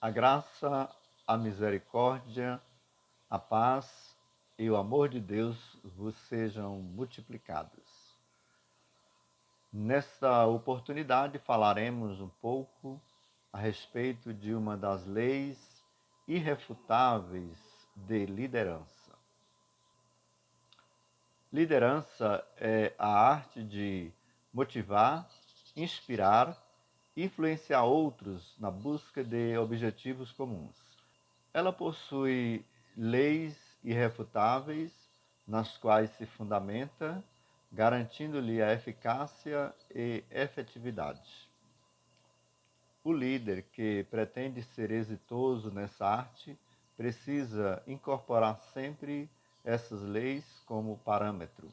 A graça, a misericórdia, a paz e o amor de Deus vos sejam multiplicados. Nesta oportunidade falaremos um pouco a respeito de uma das leis irrefutáveis de liderança. Liderança é a arte de motivar, inspirar e influenciar outros na busca de objetivos comuns. Ela possui leis irrefutáveis nas quais se fundamenta, garantindo-lhe a eficácia e efetividade. O líder que pretende ser exitoso nessa arte precisa incorporar sempre essas leis como parâmetro.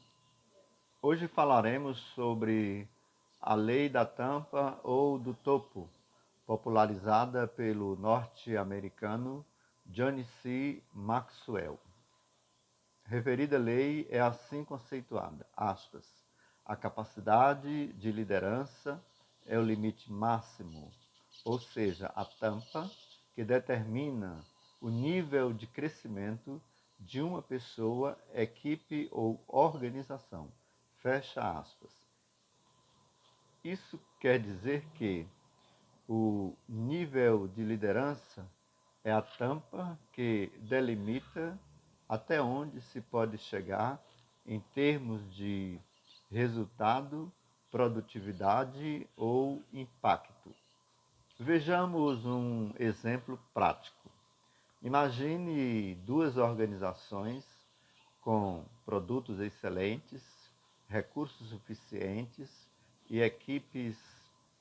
Hoje falaremos sobre a lei da tampa ou do topo, popularizada pelo norte-americano John C. Maxwell. Referida lei é assim conceituada, aspas, a capacidade de liderança é o limite máximo, ou seja, a tampa que determina o nível de crescimento de uma pessoa, equipe ou organização. Fecha aspas. Isso quer dizer que o nível de liderança é a tampa que delimita até onde se pode chegar em termos de resultado, produtividade ou impacto. Vejamos um exemplo prático. Imagine duas organizações com produtos excelentes, recursos suficientes e equipes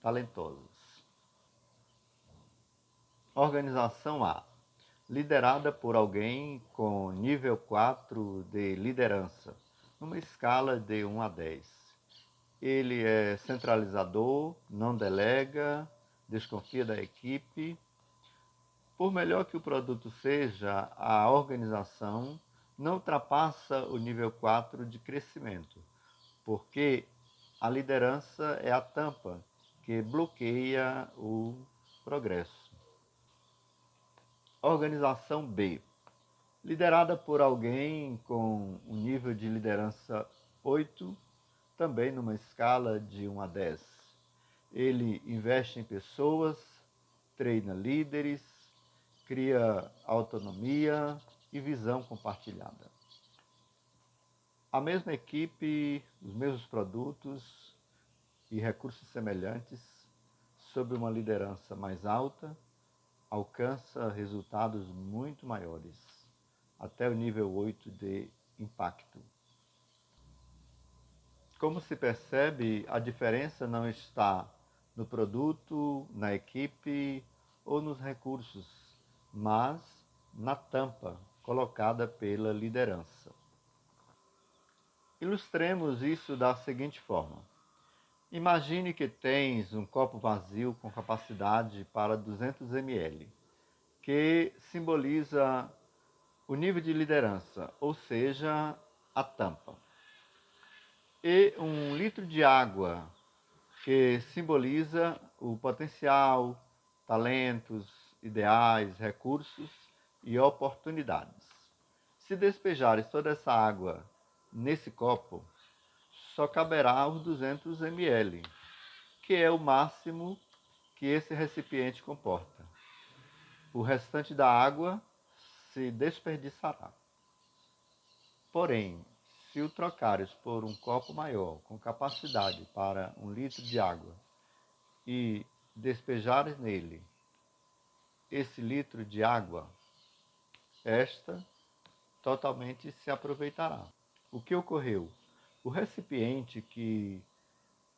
talentosas. Organização A, liderada por alguém com nível 4 de liderança, numa escala de 1 a 10. Ele é centralizador, não delega, desconfia da equipe. Por melhor que o produto seja, a organização não ultrapassa o nível 4 de crescimento, porque a liderança é a tampa que bloqueia o progresso. Organização B, liderada por alguém com um nível de liderança 8, também numa escala de 1 a 10. Ele investe em pessoas, treina líderes, cria autonomia e visão compartilhada. A mesma equipe, os mesmos produtos e recursos semelhantes, sob uma liderança mais alta, alcança resultados muito maiores, até o nível 8 de impacto. Como se percebe, a diferença não está no produto, na equipe ou nos recursos, mas na tampa colocada pela liderança. Ilustremos isso da seguinte forma. Imagine que tens um copo vazio com capacidade para 200 ml, que simboliza o nível de liderança, ou seja, a tampa. E 1 litro de água, que simboliza o potencial, talentos, ideais, recursos e oportunidades. Se despejares toda essa água nesse copo, só caberá os 200 ml, que é o máximo que esse recipiente comporta. O restante da água se desperdiçará. Porém, se o trocares por um copo maior, com capacidade para 1 litro de água, e despejares nele esse litro de água, esta totalmente se aproveitará. O que ocorreu? O recipiente que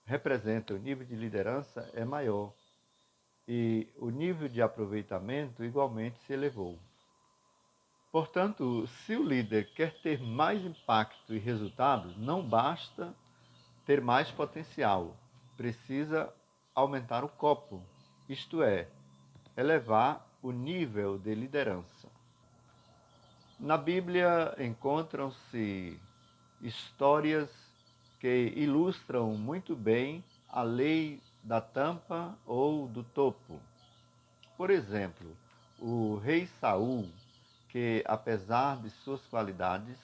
representa o nível de liderança é maior e o nível de aproveitamento igualmente se elevou. Portanto, se o líder quer ter mais impacto e resultados, não basta ter mais potencial, precisa aumentar o copo, isto é, elevar o nível de liderança. Na Bíblia encontram-se histórias que ilustram muito bem a lei da tampa ou do topo. Por exemplo, o rei Saul, que, apesar de suas qualidades,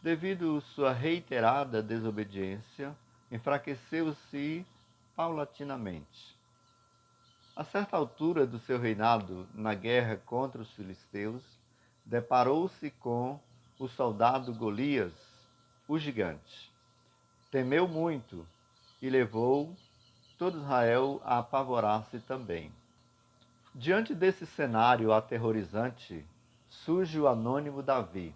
devido sua reiterada desobediência, enfraqueceu-se paulatinamente. A certa altura do seu reinado, na guerra contra os filisteus, deparou-se com o soldado Golias, o gigante. Temeu muito e levou todo Israel a apavorar-se também. Diante desse cenário aterrorizante, surge o anônimo Davi,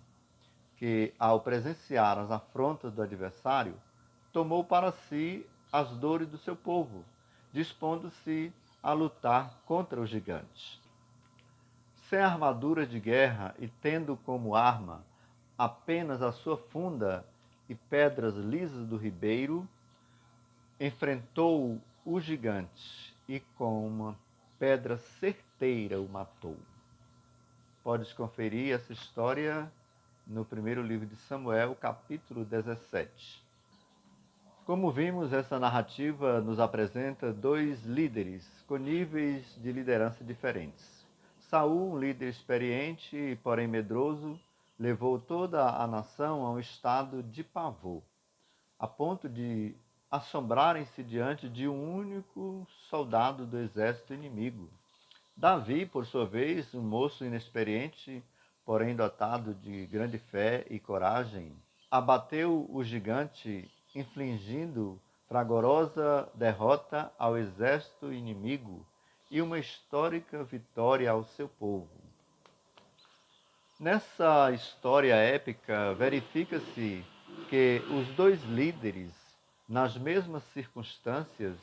que, ao presenciar as afrontas do adversário, tomou para si as dores do seu povo, dispondo-se a lutar contra o gigante. Sem armadura de guerra e tendo como arma apenas a sua funda e pedras lisas do ribeiro, enfrentou o gigante e com uma pedra certeira o matou. Podes conferir essa história no primeiro livro de Samuel, capítulo 17. Como vimos, essa narrativa nos apresenta dois líderes com níveis de liderança diferentes. Saul, um líder experiente, porém medroso, levou toda a nação a um estado de pavor, a ponto de assombrarem-se diante de um único soldado do exército inimigo. Davi, por sua vez, um moço inexperiente, porém dotado de grande fé e coragem, abateu o gigante, infligindo fragorosa derrota ao exército inimigo e uma histórica vitória ao seu povo. Nessa história épica, verifica-se que os dois líderes, nas mesmas circunstâncias,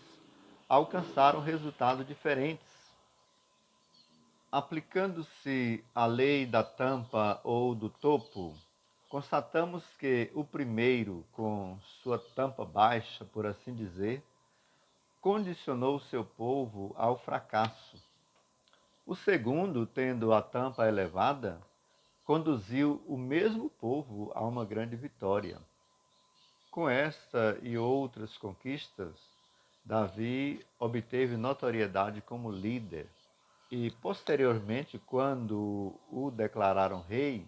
alcançaram resultados diferentes. Aplicando-se a lei da tampa ou do topo, constatamos que o primeiro, com sua tampa baixa, por assim dizer, condicionou seu povo ao fracasso. O segundo, tendo a tampa elevada, conduziu o mesmo povo a uma grande vitória. Com esta e outras conquistas, Davi obteve notoriedade como líder e, posteriormente, quando o declararam rei,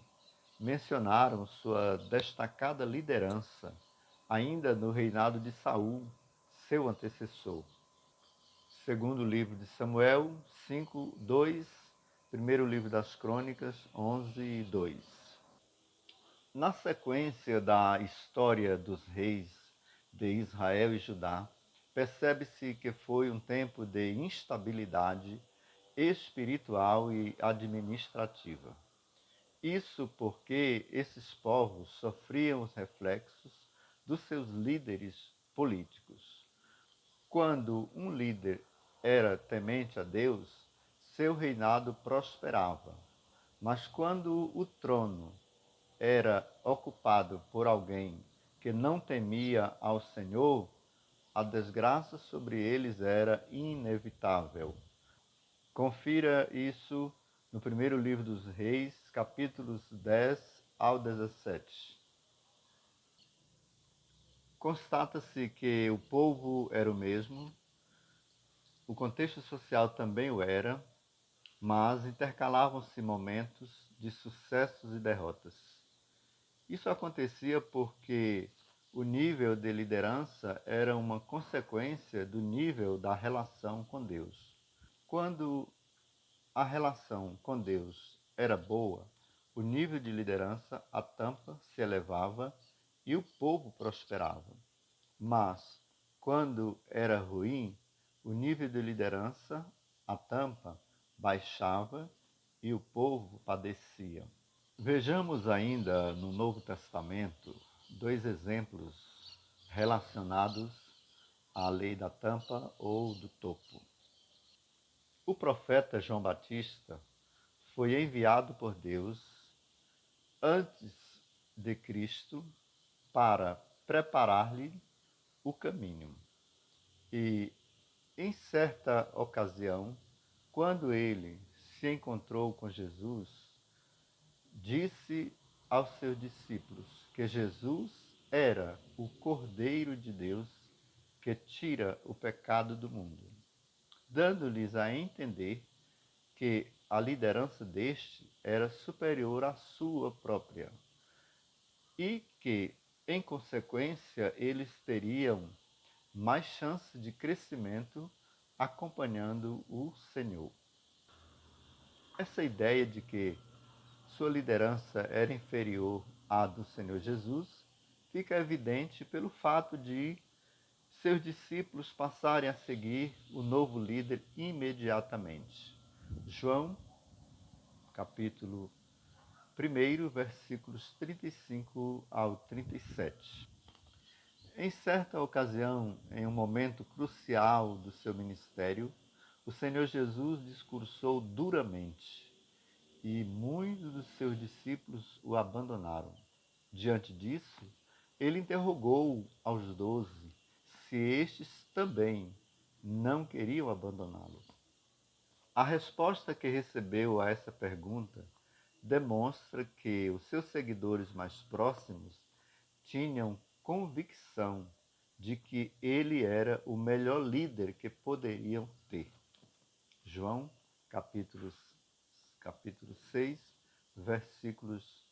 mencionaram sua destacada liderança, ainda no reinado de Saul, seu antecessor. Segundo livro de Samuel 5:2, primeiro livro das Crônicas 11:2. Na sequência da história dos reis de Israel e Judá, percebe-se que foi um tempo de instabilidade espiritual e administrativa. Isso porque esses povos sofriam os reflexos dos seus líderes políticos. Quando um líder era temente a Deus, seu reinado prosperava. Mas quando o trono era ocupado por alguém que não temia ao Senhor, a desgraça sobre eles era inevitável. Confira isso no primeiro livro dos Reis, capítulos 10 ao 17. Constata-se que o povo era o mesmo, o contexto social também o era, mas intercalavam-se momentos de sucessos e derrotas. Isso acontecia porque o nível de liderança era uma consequência do nível da relação com Deus. Quando a relação com Deus era boa, o nível de liderança, a tampa, se elevava e o povo prosperava. Mas, quando era ruim, o nível de liderança, a tampa, baixava e o povo padecia. Vejamos ainda no Novo Testamento dois exemplos relacionados à lei da tampa ou do topo. O profeta João Batista foi enviado por Deus antes de Cristo para preparar-lhe o caminho. E, em certa ocasião, quando ele se encontrou com Jesus, disse aos seus discípulos que Jesus era o Cordeiro de Deus que tira o pecado do mundo, dando-lhes a entender que a liderança deste era superior à sua própria e que, em consequência, eles teriam mais chance de crescimento acompanhando o Senhor. Essa ideia de que sua liderança era inferior à do Senhor Jesus fica evidente pelo fato de seus discípulos passarem a seguir o novo líder imediatamente. João, capítulo 1, versículos 35 ao 37. Em certa ocasião, em um momento crucial do seu ministério, o Senhor Jesus discursou duramente e muitos dos seus discípulos o abandonaram. Diante disso, ele interrogou aos 12 se estes também não queriam abandoná-lo. A resposta que recebeu a essa pergunta demonstra que os seus seguidores mais próximos tinham convicção de que ele era o melhor líder que poderiam ter. João, capítulo 6, versículos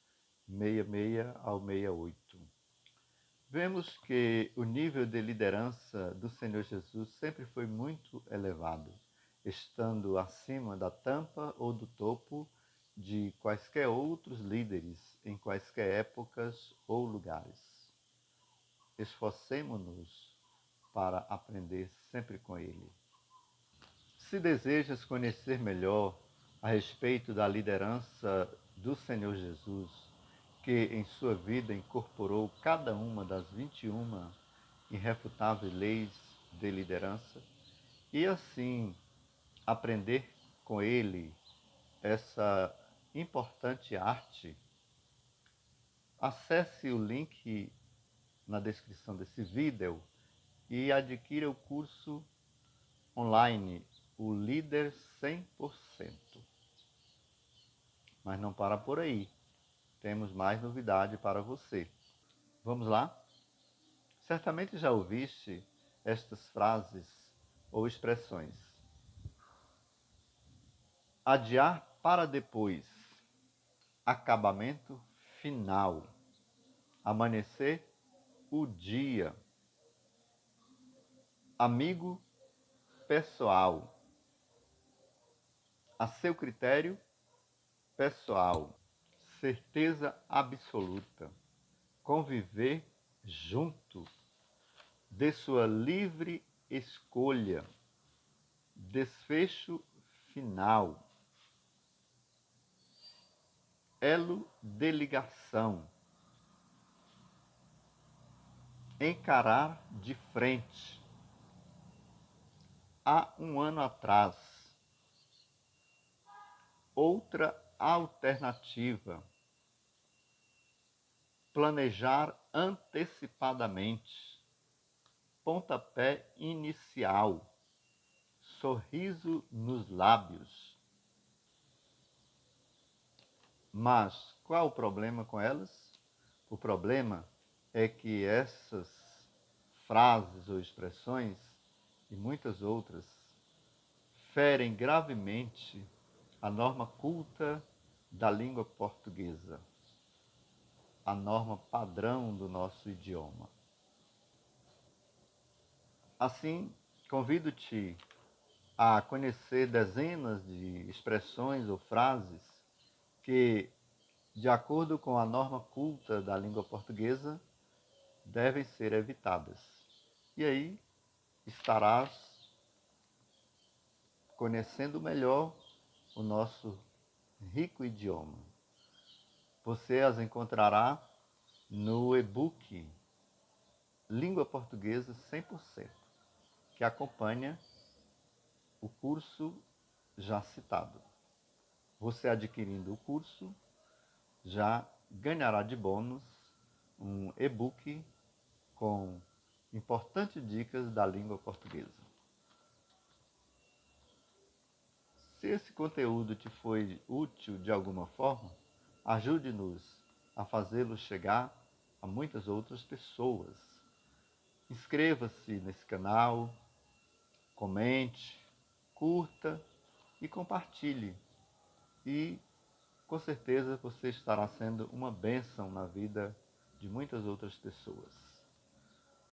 66 ao 68. Vemos que o nível de liderança do Senhor Jesus sempre foi muito elevado, estando acima da tampa ou do topo de quaisquer outros líderes em quaisquer épocas ou lugares. Esforcemo-nos para aprender sempre com ele. Se desejas conhecer melhor a respeito da liderança do Senhor Jesus, que em sua vida incorporou cada uma das 21 irrefutáveis leis de liderança, e assim aprender com ele essa importante arte, acesse o link na descrição desse vídeo e adquira o curso online, o Líder 100%. Mas não para por aí. Temos mais novidade para você. Vamos lá? Certamente já ouviste estas frases ou expressões. Adiar para depois. Acabamento final. Amanhecer o dia. Amigo pessoal. A seu critério pessoal. Certeza absoluta. Conviver junto. De sua livre escolha. Desfecho final. Elo de ligação. Encarar de frente. Há um ano atrás. Outra alternativa. Planejar antecipadamente. Pontapé inicial. Sorriso nos lábios. Mas qual o problema com elas? O problema é que essas frases ou expressões e muitas outras ferem gravemente a norma culta da língua portuguesa, a norma padrão do nosso idioma. Assim, convido-te a conhecer dezenas de expressões ou frases que, de acordo com a norma culta da língua portuguesa, devem ser evitadas. E aí estarás conhecendo melhor o nosso rico idioma. Você as encontrará no e-book Língua Portuguesa 100%, que acompanha o curso já citado. Você adquirindo o curso já ganhará de bônus um e-book com importantes dicas da língua portuguesa. Se esse conteúdo te foi útil de alguma forma, ajude-nos a fazê-lo chegar a muitas outras pessoas. Inscreva-se nesse canal, comente, curta e compartilhe. E com certeza você estará sendo uma bênção na vida de muitas outras pessoas.